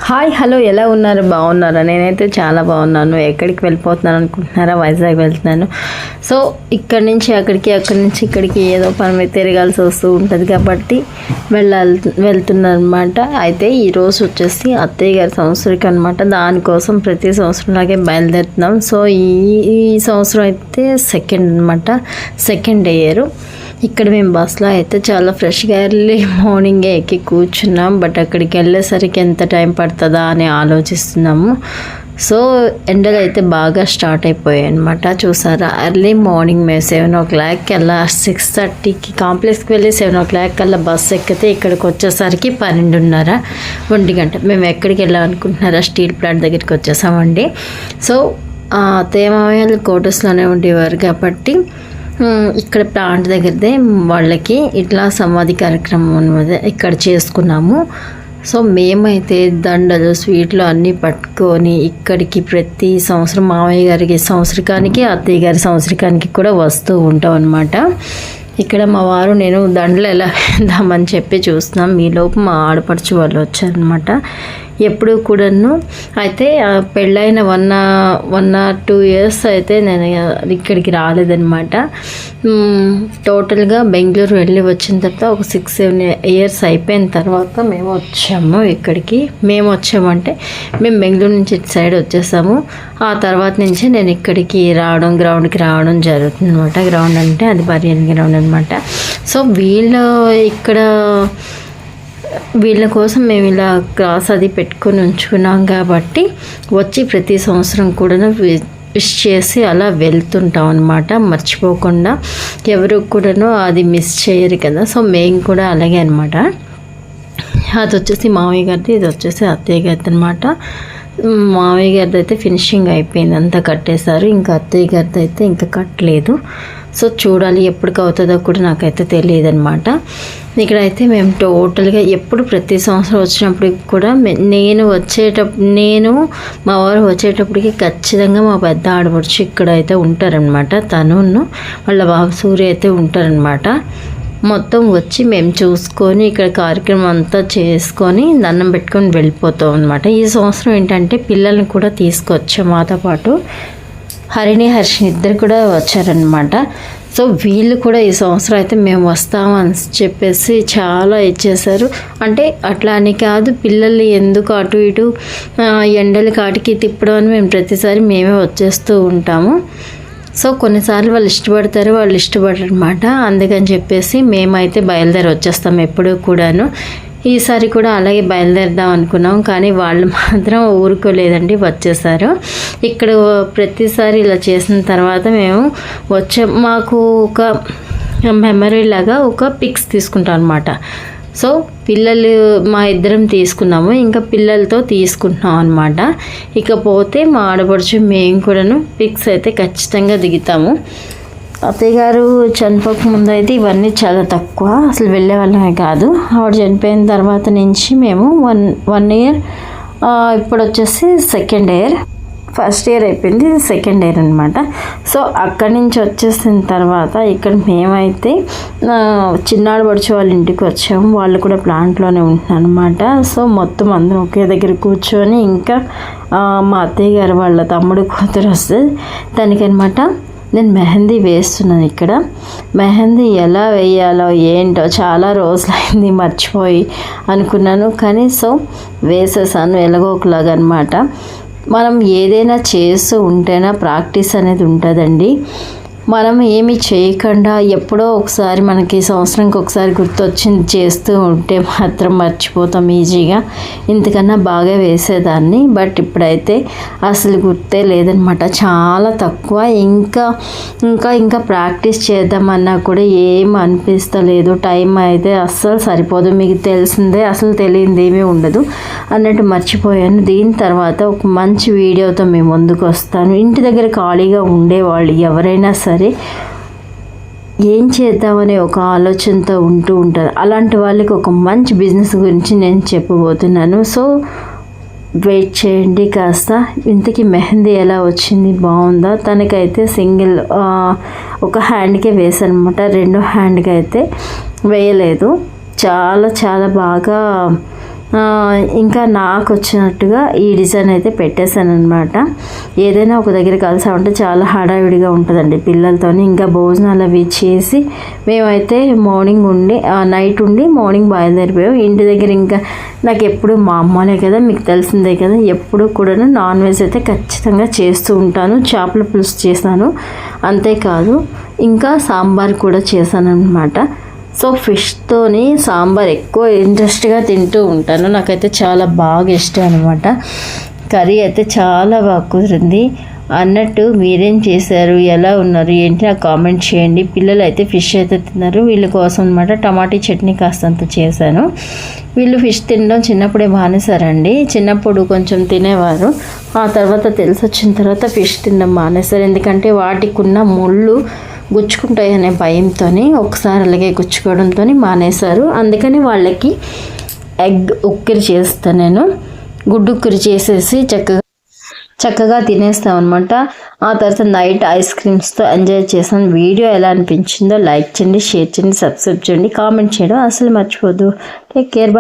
Hi hello ఎలా ఉన్నారు? బాగున్నారా? నేనైతే చాలా బాగున్నాను. ఎక్కడికి వెళ్ళిపోతున్నాను అనుకుంటున్నారా? వైజాగ్ వెళ్తున్నాను. సో ఇక్కడి నుంచి అక్కడికి, అక్కడి నుంచి ఇక్కడికి ఏదో పని మీద తిరగాల్సి వస్తూ ఉంటుంది కాబట్టి వెళ్తున్నాను అనమాట. అయితే ఈరోజు వచ్చేసి అత్తయ్య గారి సంవత్సరానికి అనమాట. దానికోసం ప్రతి సంవత్సరంలాగే బయలుదేరుతున్నాం. సో ఈ సంవత్సరం అయితే సెకండ్ అనమాట, సెకండ్ ఇయర్. ఇక్కడ మేము బస్సులో అయితే చాలా ఫ్రెష్గా వెళ్ళి మార్నింగే ఎక్కి కూర్చున్నాం. బట్ అక్కడికి వెళ్ళేసరికి ఎంత టైం పడుతుందా అని ఆలోచిస్తున్నాము. సో ఎండలు అయితే బాగా స్టార్ట్ అయిపోయాయి అనమాట. చూసారా, ఎర్లీ మార్నింగ్ మేము 7 o'clock కల్లా 6:30కి కాంప్లెక్స్కి వెళ్ళి 7 o'clock కల్లా బస్సు ఎక్కితే ఇక్కడికి వచ్చేసరికి 12:30, 1 గంట. మేము ఎక్కడికి వెళ్ళాలనుకుంటున్నారా? స్టీల్ ప్లాంట్ దగ్గరికి వచ్చేసామండి. సో తేమావయాలు కోటర్స్లోనే ఉండేవారు కాబట్టి ఇక్కడ ప్లాంట్ దగ్గరదే వాళ్ళకి ఇట్లా సమాధి కార్యక్రమం అన్నమాట ఇక్కడ చేసుకున్నాము. సో మేమైతే దండలు, స్వీట్లు అన్నీ పట్టుకొని ఇక్కడికి ప్రతి సంవత్సరం మామయ్య గారికి సంవత్సరానికి, అత్తయ్య గారి సంవత్సరానికి కూడా వస్తూ ఉంటాం అనమాట. ఇక్కడ మా వారు నేను దండలు ఎలా వేద్దామని చెప్పి చూస్తున్నాం. ఈలోపు మా ఆడపడుచు వాళ్ళు వచ్చారనమాట. ఎప్పుడు కూడాను అయితే పెళ్ళైన 1 or 2 years అయితే నేను ఇక్కడికి రాలేదనమాట. టోటల్గా బెంగళూరు వెళ్ళి వచ్చిన తర్వాత ఒక 6-7 years అయిపోయిన తర్వాత మేము వచ్చాము ఇక్కడికి. మేము వచ్చామంటే మేము బెంగళూరు నుంచి ఇటు సైడ్ వచ్చేసాము. ఆ తర్వాత నుంచి నేను ఇక్కడికి రావడం, గ్రౌండ్కి రావడం జరుగుతుంది అనమాట. గ్రౌండ్ అంటే అది బరియన్ గ్రౌండ్ అనమాట. సో వీళ్ళ కోసం మేము ఇలా క్రాస్ అది పెట్టుకొని ఉంచుకున్నాం కాబట్టి వచ్చి ప్రతి సంవత్సరం కూడా విష్ చేసి అలా వెళ్తుంటాం అనమాట. మర్చిపోకుండా ఎవరు కూడాను అది మిస్ చేయరు కదా. సో మేము కూడా అలాగే అనమాట. అది వచ్చేసి మామయ్య గారిది, ఇది వచ్చేసి అత్తయ్య గారిది అనమాట. మామయ్య గారిది అయితే ఫినిషింగ్ అయిపోయింది, అంతా కట్టేశారు. ఇంకా అత్తయ్య గారిది అయితే ఇంకా కట్టలేదు. సో చూడాలి ఎప్పటికి అవుతుందో కూడా నాకైతే తెలియదు అనమాట. ఇక్కడైతే మేము టోటల్గా ఎప్పుడు ప్రతి సంవత్సరం వచ్చినప్పటికి కూడా నేను మా వారు వచ్చేటప్పటికి ఖచ్చితంగా మా పెద్ద ఆడపడుచు ఇక్కడైతే ఉంటారనమాట. తనును వాళ్ళ బాబు సూర్య అయితే ఉంటారనమాట. మొత్తం వచ్చి మేము చూసుకొని ఇక్కడ కార్యక్రమం అంతా చేసుకొని దండం పెట్టుకొని వెళ్ళిపోతాం అనమాట. ఈ సంవత్సరం ఏంటంటే పిల్లల్ని కూడా తీసుకొచ్చాం మాతో పాటు. హరిణి, హర్షిని ఇద్దరు కూడా వచ్చారనమాట. సో వీళ్ళు కూడా ఈ సంవత్సరం అయితే మేము వస్తామని చెప్పేసి చాలా ఇచ్చేశారు. అంటే అట్లా అని కాదు, పిల్లల్ని ఎందుకు అటు ఇటు ఎండలు కాటికి తిప్పడం అని మేము ప్రతిసారి మేమే వచ్చేస్తూ ఉంటాము. సో కొన్నిసార్లు వాళ్ళు ఇష్టపడతారు, వాళ్ళు ఇష్టపడరు అనమాట. అందుకని చెప్పేసి మేమైతే బయలుదేరి వచ్చేస్తాం ఎప్పుడూ కూడాను. ఈసారి కూడా అలాగే బయలుదేరదాం అనుకున్నాం, కానీ వాళ్ళు మాత్రం ఊరుకోలేదండి, వచ్చేసారు. ఇక్కడ ప్రతిసారి ఇలా చేసిన తర్వాత మేము మాకు ఒక మెమరీ లాగా ఒక పిక్స్ తీసుకుంటాం అనమాట. సో పిల్లలు మా ఇద్దరం తీసుకున్నాము, ఇంకా పిల్లలతో తీసుకుంటున్నాం అనమాట. ఇకపోతే మా ఆడపడుచు మేము కూడాను పిక్స్ అయితే ఖచ్చితంగా దిగుతాము. అత్తయ్య గారు చనిపోక ముందు అయితే ఇవన్నీ చాలా తక్కువ, అసలు వెళ్ళే వాళ్ళమే కాదు. ఆవిడ చనిపోయిన తర్వాత నుంచి మేము 1 year, ఇప్పుడు వచ్చేసి సెకండ్ ఇయర్. ఫస్ట్ ఇయర్ అయిపోయింది, ఇది సెకండ్ ఇయర్ అనమాట. సో అక్కడి నుంచి వచ్చేసిన తర్వాత ఇక్కడ మేమైతే చిన్నాడు పడిచే వాళ్ళ ఇంటికి వచ్చాము. వాళ్ళు కూడా ప్లాంట్లోనే ఉంటున్నారు అనమాట. సో మొత్తం అందరం ఒకే దగ్గర కూర్చొని, ఇంకా మా అత్తయ్య గారు వాళ్ళ తమ్ముడు కూతురు వస్తే దానికనమాట నేను మెహందీ వేస్తున్నాను. ఇక్కడ మెహందీ ఎలా వేయాలో ఏంటో చాలా రోజులైంది, మర్చిపోయి అనుకున్నాను. కానీ సో వేసేసాను ఎలాగో ఒకలాగా అనమాట. మనం ఏదైనా చేస్తూ ఉంటేనా ప్రాక్టీస్ అనేది ఉంటుందండి. మనం ఏమి చేయకుండా ఎప్పుడో ఒకసారి మనకి సంవత్సరానికి ఒకసారి గుర్తొచ్చింది చేస్తూ ఉంటే మాత్రం మర్చిపోతాం ఈజీగా. ఇంతకన్నా బాగా వేసేదాన్ని, బట్ ఇప్పుడైతే అసలు గుర్తే లేదనమాట, చాలా తక్కువ. ఇంకా ప్రాక్టీస్ చేద్దామన్నా కూడా ఏం అనిపిస్తలేదు. టైం అయితే అస్సలు సరిపోదు, మీకు తెలిసిందే, అసలు తెలియంది ఏమీ ఉండదు అన్నట్టు మర్చిపోయాను. దీని తర్వాత ఒక మంచి వీడియోతో మేము ముందుకు వస్తాను. ఇంటి దగ్గర ఖాళీగా ఉండేవాళ్ళు ఎవరైనా సరే ఏం చేద్దామనే ఒక ఆలోచనతో ఉంటూ ఉంటారు. అలాంటి వాళ్ళకి ఒక మంచి బిజినెస్ గురించి నేను చెప్పబోతున్నాను. సో వెయిట్ చేయండి కాస్త. ఇంతకీ మెహందీ ఎలా వచ్చింది, బాగుందా? తనకైతే సింగిల్ ఒక హ్యాండ్కే వేసానమాట, 2 హ్యాండ్కి అయితే వేయలేదు. చాలా చాలా బాగా ఇంకా నాకు వచ్చినట్టుగా ఈ డిజైన్ అయితే పెట్టేశాను అనమాట. ఏదైనా ఒక దగ్గర కలిసామంటే చాలా హడావిడిగా ఉంటుందండి పిల్లలతో. ఇంకా భోజనాలు అవి చేసి మేమైతే నైట్ ఉండి మార్నింగ్ బయలుదేరిపోయాం ఇంటి దగ్గర. ఇంకా నాకు ఎప్పుడు మా అమ్మనే కదా, మీకు తెలిసిందే కదా, ఎప్పుడు కూడా నాన్ వెజ్ అయితే ఖచ్చితంగా చేస్తూ ఉంటాను. చేపల పులుసు చేశాను, అంతేకాదు ఇంకా సాంబార్ కూడా చేశాను అనమాట. సో ఫిష్తోని సాంబార్ ఎక్కువ ఇంట్రెస్ట్గా తింటూ ఉంటాను. నాకైతే చాలా బాగా ఇష్టం అనమాట. కర్రీ అయితే చాలా బాగా కుదిరింది. అన్నట్టు మీరేం చేశారు, ఎలా ఉన్నారు ఏంటి నాకు కామెంట్ చేయండి. పిల్లలు అయితే ఫిష్ అయితే తిన్నారు. వీళ్ళ కోసం అనమాట టమాటా చట్నీ కాస్తంత చేశాను. వీళ్ళు ఫిష్ తినడం చిన్నప్పుడే మానేశారండి. చిన్నప్పుడు కొంచెం తినేవారు, ఆ తర్వాత తెలిసి వచ్చిన తర్వాత ఫిష్ తినడం మానేశారు. ఎందుకంటే వాటికి ఉన్న ముళ్ళు గుచ్చుకుంటాయనే భయంతో ఒకసారి అలాగే గుచ్చుకోవడంతో మానేశారు. అందుకని వాళ్ళకి ఎగ్ ఉక్కిరి చేస్తాను నేను. గుడ్డు ఉక్కిరి చేసేసి చక్కగా తినేస్తాం అనమాట. ఆ తర్వాత నైట్ ఐస్ క్రీమ్స్తో ఎంజాయ్ చేసాను. వీడియో ఎలా అనిపించిందో లైక్ చేయండి, షేర్ చేయండి, సబ్స్క్రైబ్ చేయండి, కామెంట్ చేయడం అసలు మర్చిపోద్దు. Take care.